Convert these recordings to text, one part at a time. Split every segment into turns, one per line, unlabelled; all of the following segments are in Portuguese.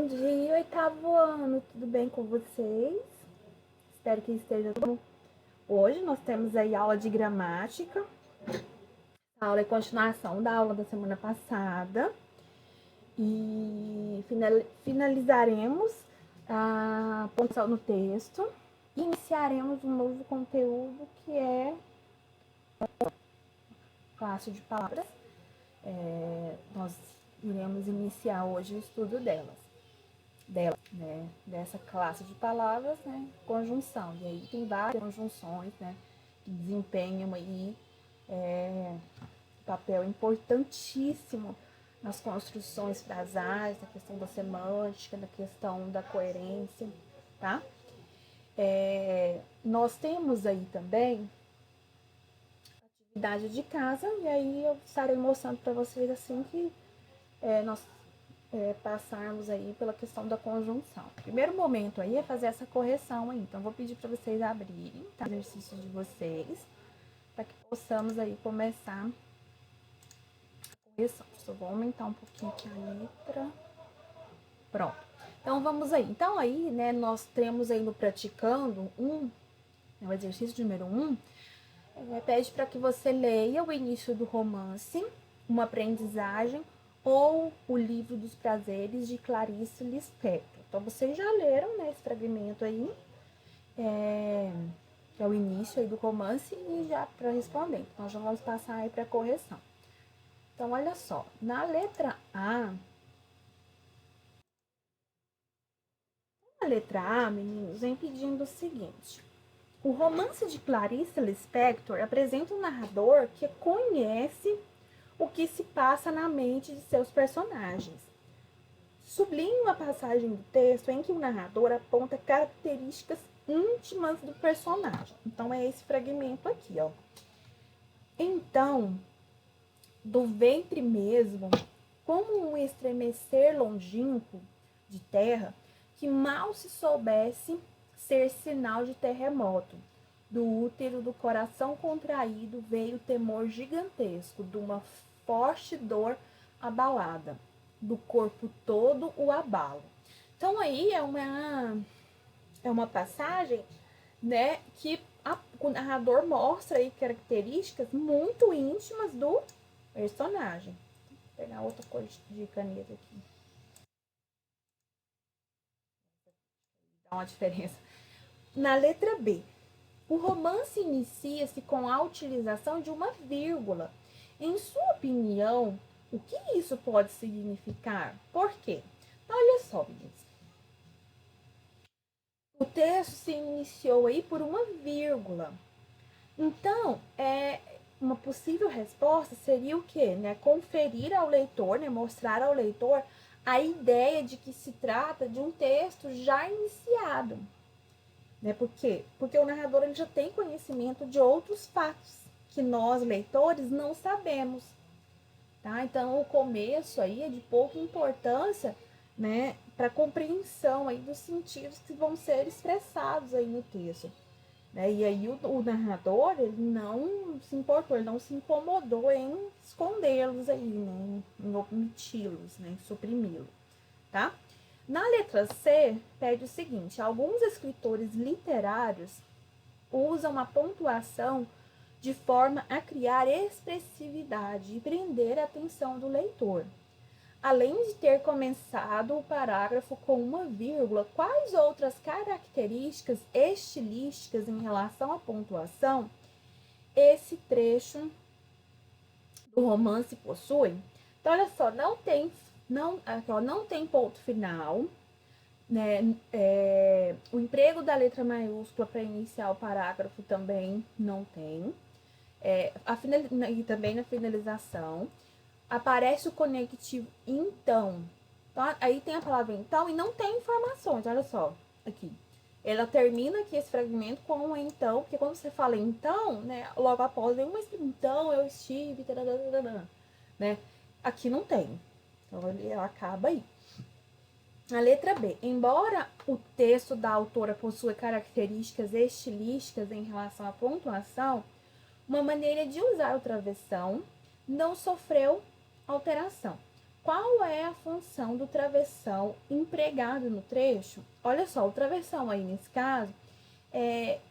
Bom dia, oitavo ano, tudo bem com vocês? Espero que esteja tudo bom. Hoje nós temos aí aula de gramática. A aula é continuação da aula da semana passada. E finalizaremos a pontuação no texto e iniciaremos um novo conteúdo que é classe de palavras. Nós iremos iniciar hoje o estudo dela, né, dessa classe de palavras, né, conjunção. E aí tem várias conjunções, né, que desempenham aí papel importantíssimo nas construções frasais, na questão da semântica, na questão da coerência, tá? Nós temos aí também atividade de casa, e aí eu estarei mostrando para vocês assim que nós passarmos aí pela questão da conjunção. O primeiro momento aí é fazer essa correção aí. Então, vou pedir para vocês abrirem, tá? O exercício de vocês, para que possamos aí começar a correção. Só vou aumentar um pouquinho aqui a letra. Pronto. Então, vamos aí. Então, aí, né, nós temos aí no praticando o exercício número 1, pede para que você leia o início do romance, uma aprendizagem, ou o livro dos prazeres de Clarice Lispector. Então, vocês já leram, né, esse fragmento aí, que é o início aí do romance, e já para responder. Então, já vamos passar aí para correção. Então, olha só, na letra A, meninos, vem pedindo o seguinte: o romance de Clarice Lispector apresenta um narrador que conhece o que se passa na mente de seus personagens. Sublinhe uma passagem do texto em que o narrador aponta características íntimas do personagem. Então, é esse fragmento aqui, ó. Então, do ventre mesmo, como um estremecer longínquo de terra, que mal se soubesse ser sinal de terremoto. Do útero do coração contraído veio o temor gigantesco de uma forte dor abalada, do corpo todo o abalo. Então aí é uma passagem, né, que o narrador mostra aí características muito íntimas do personagem. Vou pegar outra cor de caneta aqui. Dá uma diferença. Na letra B, o romance inicia-se com a utilização de uma vírgula. Em sua opinião, o que isso pode significar? Por quê? Então, olha só, meninas. O texto se iniciou aí por uma vírgula. Então, uma possível resposta seria o quê? Né? Conferir ao leitor, né? Mostrar ao leitor a ideia de que se trata de um texto já iniciado. Né? Por quê? Porque o narrador ele já tem conhecimento de outros fatos que nós, leitores, não sabemos. Tá? Então, o começo aí é de pouca importância, né, para a compreensão aí dos sentidos que vão ser expressados aí no texto. Né? E aí o narrador, ele não se importou, ele não se incomodou em escondê-los aí, né, em omiti-los, né, em suprimi-los, tá? Na letra C, pede o seguinte: alguns escritores literários usam a pontuação de forma a criar expressividade e prender a atenção do leitor. Além de ter começado o parágrafo com uma vírgula, quais outras características estilísticas em relação à pontuação esse trecho do romance possui? Então, olha só, não tem ponto final, né? O emprego da letra maiúscula para iniciar o parágrafo também não tem. E também na finalização aparece o conectivo então. Então, aí tem a palavra então e não tem informações, olha só, aqui. Ela termina aqui esse fragmento com um então, porque quando você fala então, né, logo após vem então eu estive, né? Aqui não tem. Então, ela acaba aí. A letra B. Embora o texto da autora possua características estilísticas em relação à pontuação, uma maneira de usar o travessão não sofreu alteração. Qual é a função do travessão empregado no trecho? Olha só, o travessão aí nesse caso,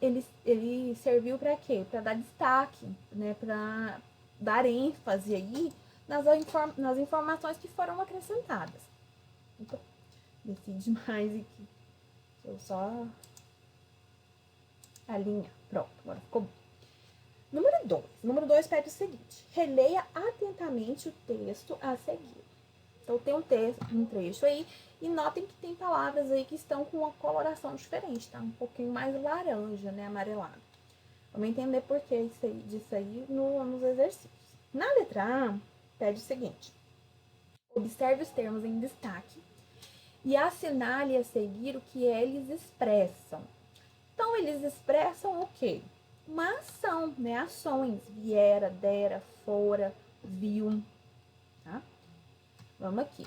ele serviu para quê? Para dar destaque, né? Para dar ênfase aí nas informações que foram acrescentadas. Então, desci demais aqui. Deixa eu só alinhar. Pronto, agora ficou bom. Número 2. Número 2 pede o seguinte: releia atentamente o texto a seguir. Então, tem um trecho aí, e notem que tem palavras aí que estão com uma coloração diferente, tá? Um pouquinho mais laranja, né? Amarelado. Vamos entender por que disso aí nos exercícios. Na letra A, pede o seguinte: observe os termos em destaque e assinale a seguir o que eles expressam. Então, eles expressam o quê? Uma ação, né? Ações. Viera, dera, fora, viu. Tá? Vamos aqui.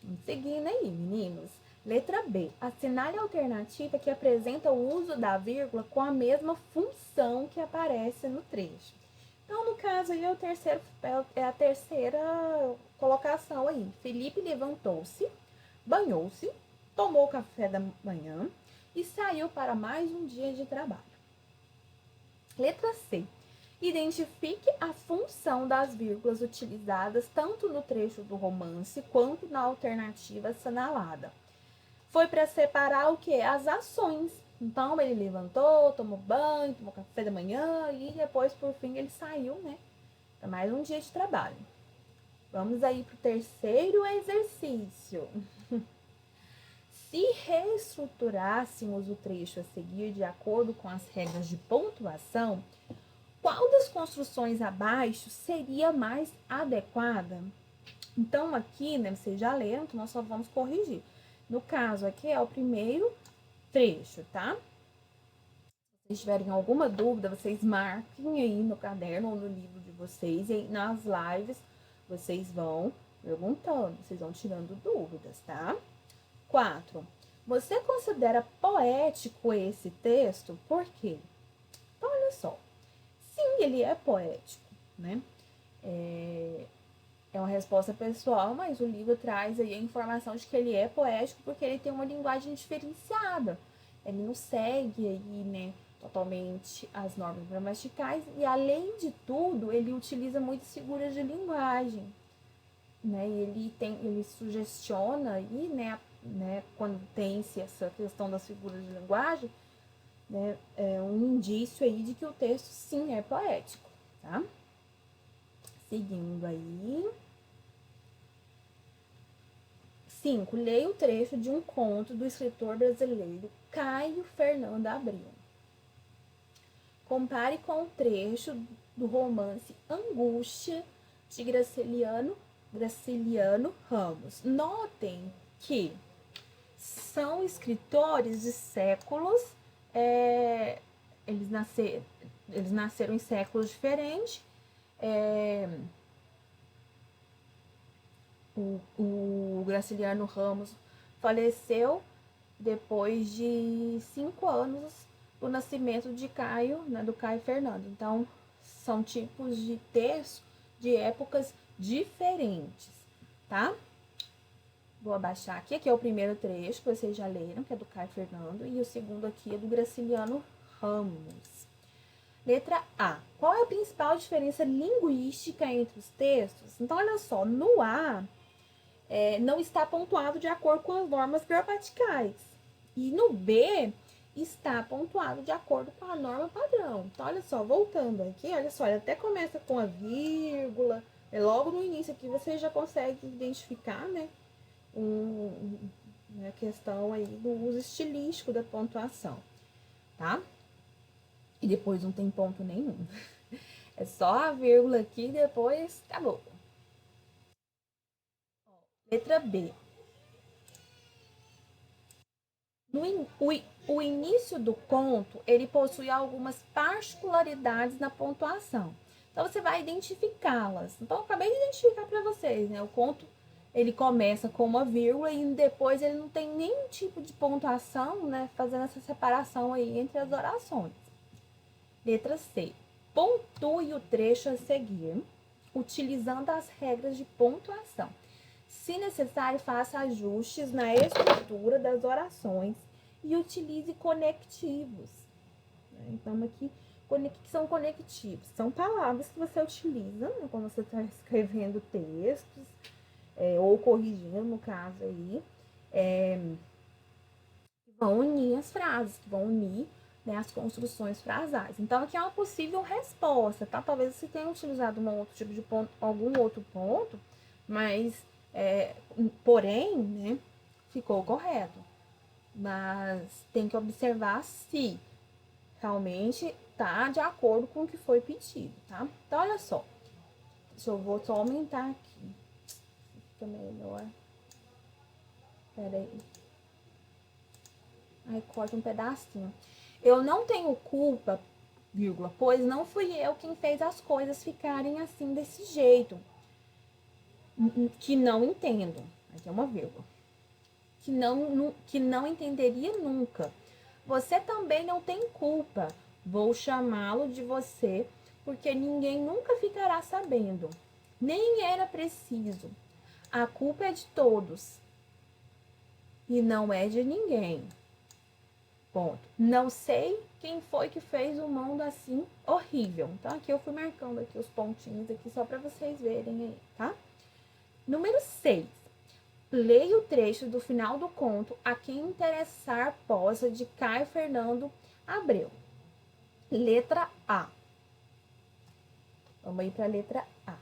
Vamos seguindo aí, meninos. Letra B. Assinale a alternativa que apresenta o uso da vírgula com a mesma função que aparece no trecho. Então, no caso aí, é a terceira colocação aí. Felipe levantou-se, banhou-se, tomou café da manhã e saiu para mais um dia de trabalho. Letra C. Identifique a função das vírgulas utilizadas tanto no trecho do romance quanto na alternativa assinalada. Foi para separar o que? As ações. Então, ele levantou, tomou banho, tomou café da manhã e depois, por fim, ele saiu, né? Para mais um dia de trabalho. Vamos aí para o terceiro exercício. Se reestruturássemos o trecho a seguir de acordo com as regras de pontuação, qual das construções abaixo seria mais adequada? Então, aqui, né, vocês já leram, então nós só vamos corrigir. No caso, aqui é o primeiro trecho, tá? Se vocês tiverem alguma dúvida, vocês marquem aí no caderno ou no livro de vocês. E nas lives, vocês vão perguntando, vocês vão tirando dúvidas, tá? 4. Você considera poético esse texto? Por quê? Então, olha só. Sim, ele é poético, né? É uma resposta pessoal, mas o livro traz aí a informação de que ele é poético porque ele tem uma linguagem diferenciada. Ele não segue aí, né, totalmente as normas gramaticais e, além de tudo, ele utiliza muitas figuras de linguagem, né? E ele sugestiona aí, né, quando tem-se essa questão das figuras de linguagem, né, é um indício aí de que o texto, sim, é poético, tá? Seguindo aí. 5. Leia o trecho de um conto do escritor brasileiro Caio Fernando Abreu. Compare com o trecho do romance Angústia, de Graciliano Ramos. Notem que são escritores de séculos, eles nasceram em séculos diferentes. O Graciliano Ramos faleceu depois de 5 anos do nascimento de Caio, né, do Caio Fernando. Então, são tipos de texto de épocas diferentes, tá? Vou abaixar aqui. Aqui é o primeiro trecho que vocês já leram, que é do Caio Fernando, e o segundo aqui é do Graciliano Ramos. Letra A. Qual é a principal diferença linguística entre os textos? Então, olha só, no A, não está pontuado de acordo com as normas gramaticais. E no B, está pontuado de acordo com a norma padrão. Então, olha só, voltando aqui, olha só, ele até começa com a vírgula. Logo no início aqui, você já consegue identificar, né, a questão aí do uso estilístico da pontuação, tá? E depois não tem ponto nenhum. É só a vírgula aqui e depois acabou. Letra B. O início do conto, ele possui algumas particularidades na pontuação. Então, você vai identificá-las. Então, eu acabei de identificar para vocês, né? O conto, ele começa com uma vírgula e depois ele não tem nenhum tipo de pontuação, né? Fazendo essa separação aí entre as orações. Letra C. Pontue o trecho a seguir, utilizando as regras de pontuação. Se necessário, faça ajustes na estrutura das orações e utilize conectivos. Então, aqui, o que são conectivos? São palavras que você utiliza, né, quando você está escrevendo textos, ou corrigindo, no caso aí, que vão unir as frases, que vão unir, né, as construções frasais. Então, aqui é uma possível resposta, tá? Talvez você tenha utilizado um outro tipo de ponto, algum outro ponto, mas, porém, né, ficou correto. Mas tem que observar se realmente tá de acordo com o que foi pedido, tá? Então, olha só. Vou só aumentar aqui. Fica melhor. Pera aí. Aí, corta um pedacinho. Eu não tenho culpa, vírgula, pois não fui eu quem fez as coisas ficarem assim, desse jeito. Que não entendo. Aqui é uma vírgula. Que não entenderia nunca. Você também não tem culpa. Vou chamá-lo de você, porque ninguém nunca ficará sabendo. Nem era preciso. A culpa é de todos. E não é de ninguém. Ponto. Não sei quem foi que fez o mundo assim horrível. Então, aqui eu fui marcando aqui os pontinhos aqui só para vocês verem aí, tá? Número 6. Leia o trecho do final do conto A Quem Interessar Possa, de Caio Fernando Abreu. Letra A. Vamos aí para a letra A.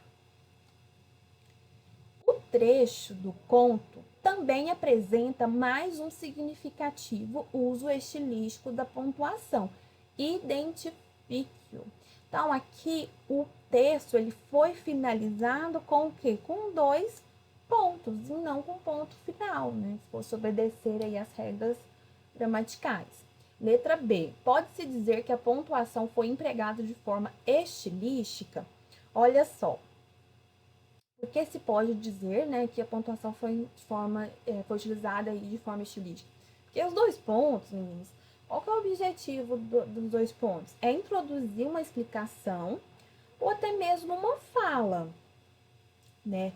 O trecho do conto também apresenta mais um significativo uso estilístico da pontuação. Identifique-o. Então, aqui o texto ele foi finalizado com o quê? Com 2 pontos e não com ponto final, né? Se fosse obedecer aí as regras gramaticais. Letra B. Pode-se dizer que a pontuação foi empregada de forma estilística? Olha só. Porque se pode dizer, né, que a pontuação foi foi utilizada aí de forma estilística? Porque os 2 pontos, meninos, qual que é o objetivo dos 2 pontos? É introduzir uma explicação ou até mesmo uma fala, né?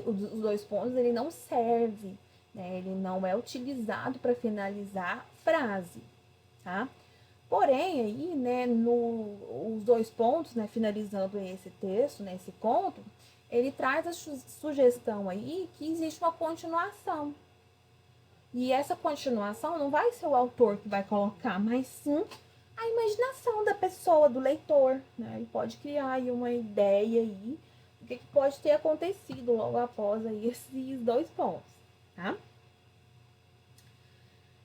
Os 2 pontos, ele não serve, né? Ele não é utilizado para finalizar frase, tá? Porém, aí, né, os 2 pontos, né, finalizando esse texto, né, esse conto, ele traz a sugestão aí que existe uma continuação. E essa continuação não vai ser o autor que vai colocar, mas sim a imaginação da pessoa, do leitor, né? Ele pode criar aí uma ideia aí do que pode ter acontecido logo após aí esses 2 pontos, tá?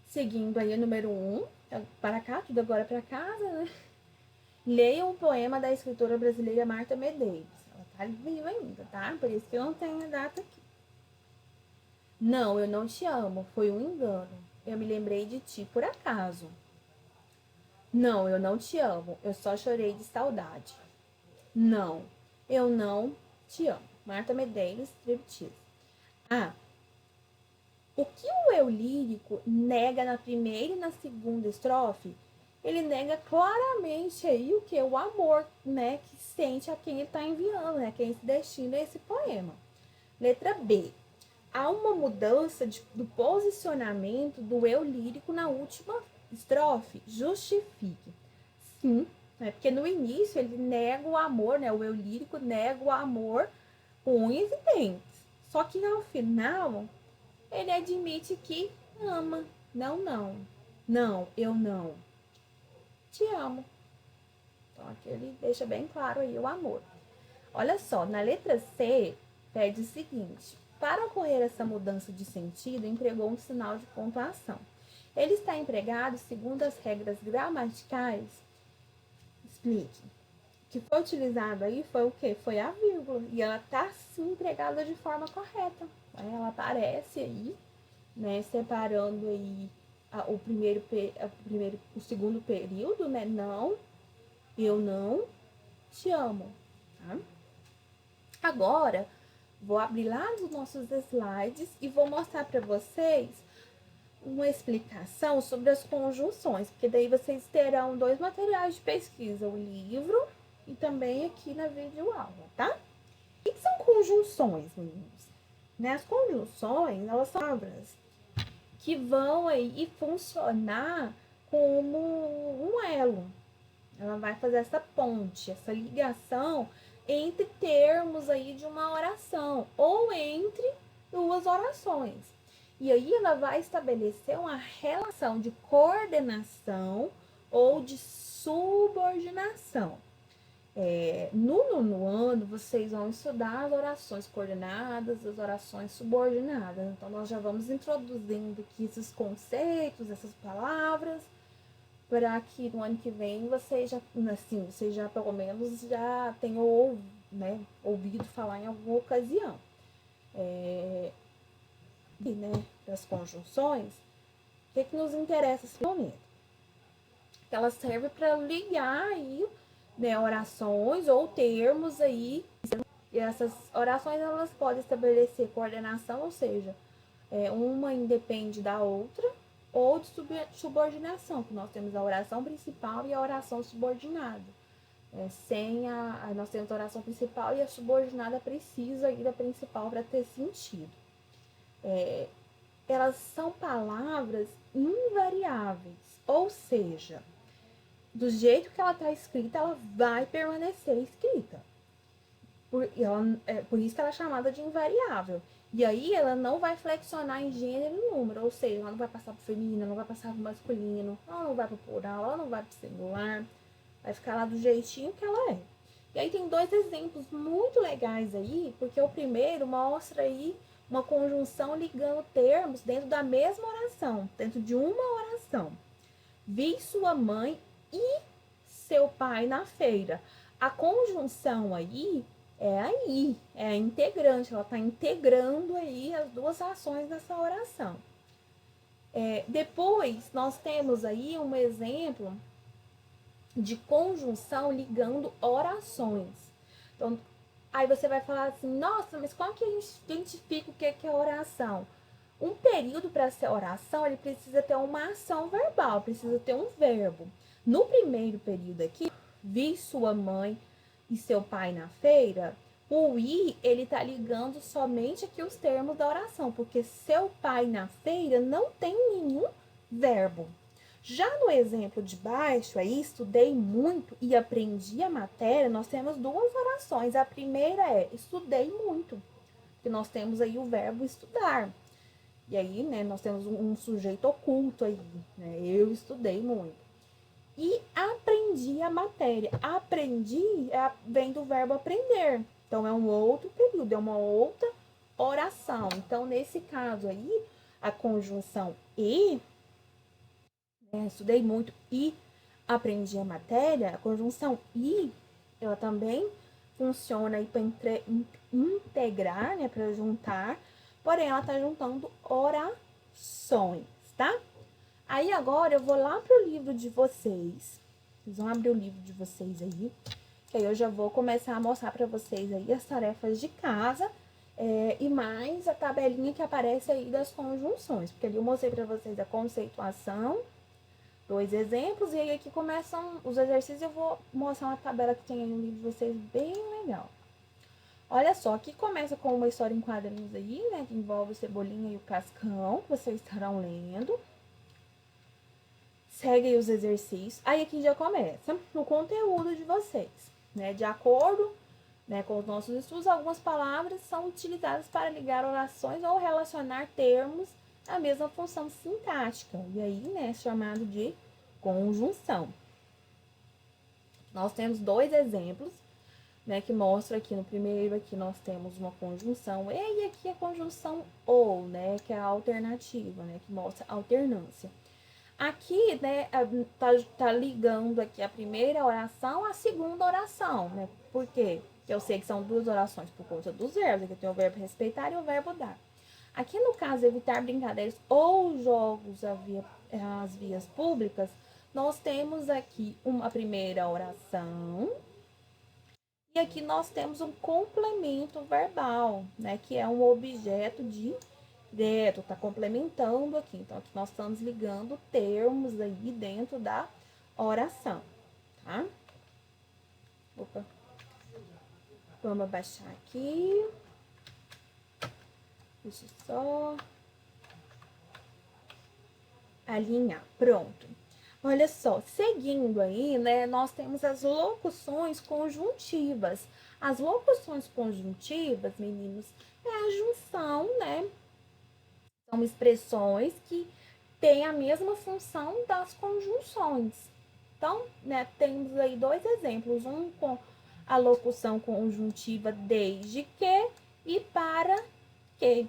Seguindo aí o número 1, para cá, tudo agora para casa, né? Leia um poema da escritora brasileira Marta Medeiros. Ela tá viva ainda, tá? Por isso que eu não tenho a data aqui. Não, eu não te amo. Foi um engano. Eu me lembrei de ti por acaso. Não, eu não te amo. Eu só chorei de saudade. Não, eu não te amo. Marta Medeiros, Striptease. Ah, o que o eu lírico nega na primeira e na segunda estrofe, ele nega claramente aí o que? O amor, né? Que sente a quem ele está enviando, né? Quem se destina a esse poema. Letra B. Há uma mudança do posicionamento do eu lírico na última estrofe. Justifique. Sim, né? Porque no início ele nega o amor, né? O eu lírico nega o amor com unhas e dentes. Só que ao final ele admite que ama. Não, não. Não, eu não. Te amo. Então aqui ele deixa bem claro aí o amor. Olha só, na letra C, pede o seguinte: para ocorrer essa mudança de sentido, empregou um sinal de pontuação. Ele está empregado segundo as regras gramaticais. Explique. O que foi utilizado aí foi o quê? Foi a vírgula. E ela está sim empregada de forma correta. Ela aparece aí, né, separando aí o segundo período, né? Não, eu não te amo, tá? Agora, vou abrir lá os nossos slides e vou mostrar para vocês uma explicação sobre as conjunções, porque daí vocês terão 2 materiais de pesquisa, o livro e também aqui na videoaula, tá? O que são conjunções, meninos? né? As conjunções, elas são palavras que vão aí funcionar como um elo. Ela vai fazer essa ponte, essa ligação entre termos aí de uma oração ou entre duas orações. E aí ela vai estabelecer uma relação de coordenação ou de subordinação. No nono ano, vocês vão estudar as orações coordenadas, as orações subordinadas. Então, nós já vamos introduzindo aqui esses conceitos, essas palavras, para que no ano que vem vocês já pelo menos já tenham, né, ouvido falar em alguma ocasião. Né, das conjunções, o que nos interessa nesse momento? Que ela serve para ligar aí, né, orações ou termos aí. E essas orações elas podem estabelecer coordenação, ou seja, uma independe da outra, ou de subordinação, que nós temos a oração principal e a oração subordinada. Nós temos a oração principal e a subordinada precisa ir da principal para ter sentido. Elas são palavras invariáveis, ou seja, do jeito que ela está escrita, ela vai permanecer escrita. Por isso que ela é chamada de invariável. E aí ela não vai flexionar em gênero e número, ou seja, ela não vai passar para o feminino, não vai passar para o masculino, ela não vai para o plural, ela não vai para o singular, vai ficar lá do jeitinho que ela é. E aí tem dois exemplos muito legais aí, porque o primeiro mostra aí uma conjunção ligando termos dentro da mesma oração, dentro de uma oração. Vi sua mãe e seu pai na feira. A conjunção aí, é a integrante, ela está integrando aí as duas ações nessa oração. Depois, nós temos aí um exemplo de conjunção ligando orações. Então, aí você vai falar assim, nossa, mas como que a gente identifica o que é oração? Um período para ser oração, ele precisa ter uma ação verbal, precisa ter um verbo. No primeiro período aqui, vi sua mãe e seu pai na feira, o i, ele tá ligando somente aqui os termos da oração, porque seu pai na feira não tem nenhum verbo. Já no exemplo de baixo, aí, estudei muito e aprendi a matéria, nós temos duas orações. A primeira é, estudei muito, que nós temos aí o verbo estudar. E aí, né, nós temos um sujeito oculto aí, né, eu estudei muito. E aprendi a matéria. Aprendi vem do verbo aprender. Então, é um outro período, é uma outra oração. Então, nesse caso aí, a conjunção e, estudei muito e aprendi a matéria, a conjunção e, ela também funciona aí para integrar, né, para juntar, porém ela está juntando orações, tá? Aí agora eu vou lá pro livro de vocês. Vocês vão abrir o livro de vocês aí, que aí eu já vou começar a mostrar para vocês aí as tarefas de casa e mais a tabelinha que aparece aí das conjunções, porque ali eu mostrei para vocês a conceituação, 2 exemplos, e aí aqui começam os exercícios. Eu vou mostrar uma tabela que tem aí no livro de vocês bem legal. Olha só, aqui começa com uma história em quadrinhos aí, né, que envolve o Cebolinha e o Cascão, que vocês estarão lendo. Segue aí os exercícios. Aí aqui já começa no conteúdo de vocês, né, de acordo, né, com os nossos estudos, algumas palavras são utilizadas para ligar orações ou relacionar termos à mesma função sintática. E aí, né, chamado de conjunção. Nós temos 2 exemplos, né, que mostra aqui no primeiro, aqui nós temos uma conjunção e aqui a conjunção ou, né, que é a alternativa, né, que mostra alternância. Aqui, né, tá ligando aqui a primeira oração à segunda oração, né? Por quê? Porque eu sei que são 2 orações por conta dos verbos. Aqui tem o verbo respeitar e o verbo dar. Aqui no caso, evitar brincadeiras ou jogos às vias públicas, nós temos aqui uma primeira oração. E aqui nós temos um complemento verbal, né? Que é um objeto direto, tá complementando aqui. Então, aqui nós estamos ligando termos aí dentro da oração, tá? Opa. Vamos abaixar aqui. Deixa eu só alinhar. Pronto. Olha só, seguindo aí, né, nós temos as locuções conjuntivas. As locuções conjuntivas, meninos, é a junção, né? São expressões que têm a mesma função das conjunções. Então, né, temos aí dois exemplos, um com a locução conjuntiva desde que e para que,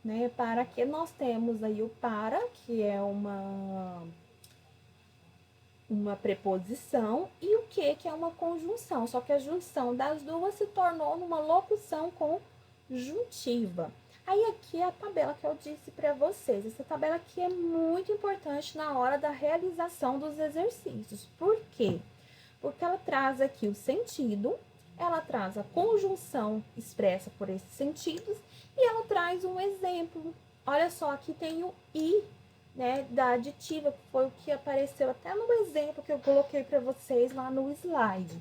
né? Para que nós temos aí o para, que é uma preposição, e o que é uma conjunção. Só que a junção das duas se tornou numa locução conjuntiva. Aí aqui é a tabela que eu disse para vocês. Essa tabela aqui é muito importante na hora da realização dos exercícios. Por quê? Porque ela traz aqui o sentido, ela traz a conjunção expressa por esses sentidos e ela traz um exemplo. Olha só, aqui tem o i, né, da aditiva, que foi o que apareceu até no exemplo que eu coloquei para vocês lá no slide.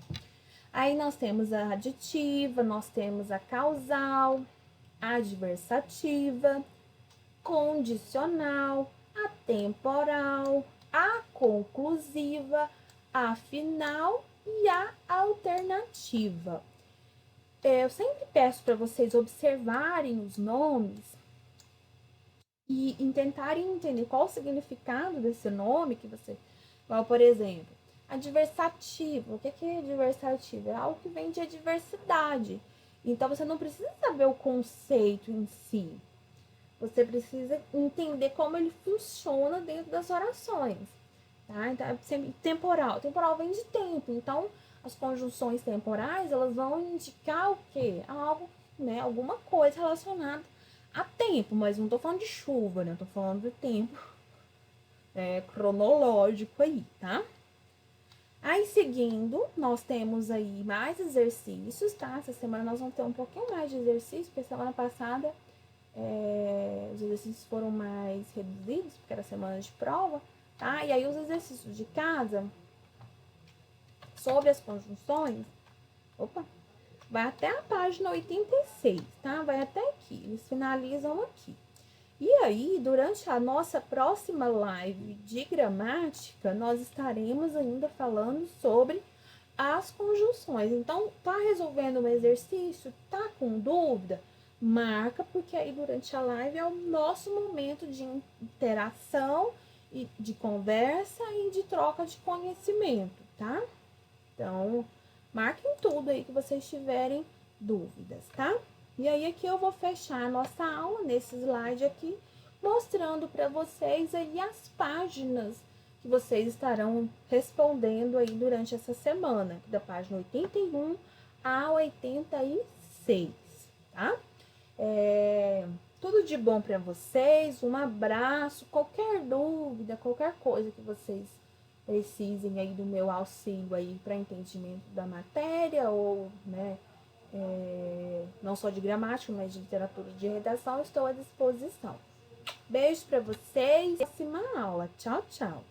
Aí nós temos a aditiva, nós temos a causal, adversativa, condicional, atemporal, a conclusiva, a final e a alternativa. Eu sempre peço para vocês observarem os nomes e tentarem entender qual o significado desse nome que você... Por exemplo, adversativo. O que é adversativo? É algo que vem de adversidade. Então, você não precisa saber o conceito em si. Você precisa entender como ele funciona dentro das orações. Tá? Então, é sempre temporal. Temporal vem de tempo. Então, as conjunções temporais, elas vão indicar o quê? Algo, né? Alguma coisa relacionada a tempo. Mas não tô falando de chuva, né? Tô falando de tempo cronológico aí, tá? Aí, seguindo, nós temos aí mais exercícios, tá? Essa semana nós vamos ter um pouquinho mais de exercício, porque semana passada os exercícios foram mais reduzidos, porque era semana de prova, tá? E aí, os exercícios de casa, sobre as conjunções, vai até a página 86, tá? Vai até aqui, eles finalizam aqui. E aí, durante a nossa próxima live de gramática, nós estaremos ainda falando sobre as conjunções. Então, tá resolvendo um exercício? Tá com dúvida? Marca, porque aí durante a live é o nosso momento de interação, e de conversa e de troca de conhecimento, tá? Então, marquem tudo aí que vocês tiverem dúvidas, tá? E aí, aqui eu vou fechar a nossa aula nesse slide aqui, mostrando para vocês aí as páginas que vocês estarão respondendo aí durante essa semana, da página 81 a 86, tá? Tudo de bom para vocês, um abraço, qualquer dúvida, qualquer coisa que vocês precisem aí do meu auxílio aí para entendimento da matéria ou, né, não só de gramática, mas de literatura de redação, estou à disposição. Beijo para vocês, próxima aula. Tchau, tchau.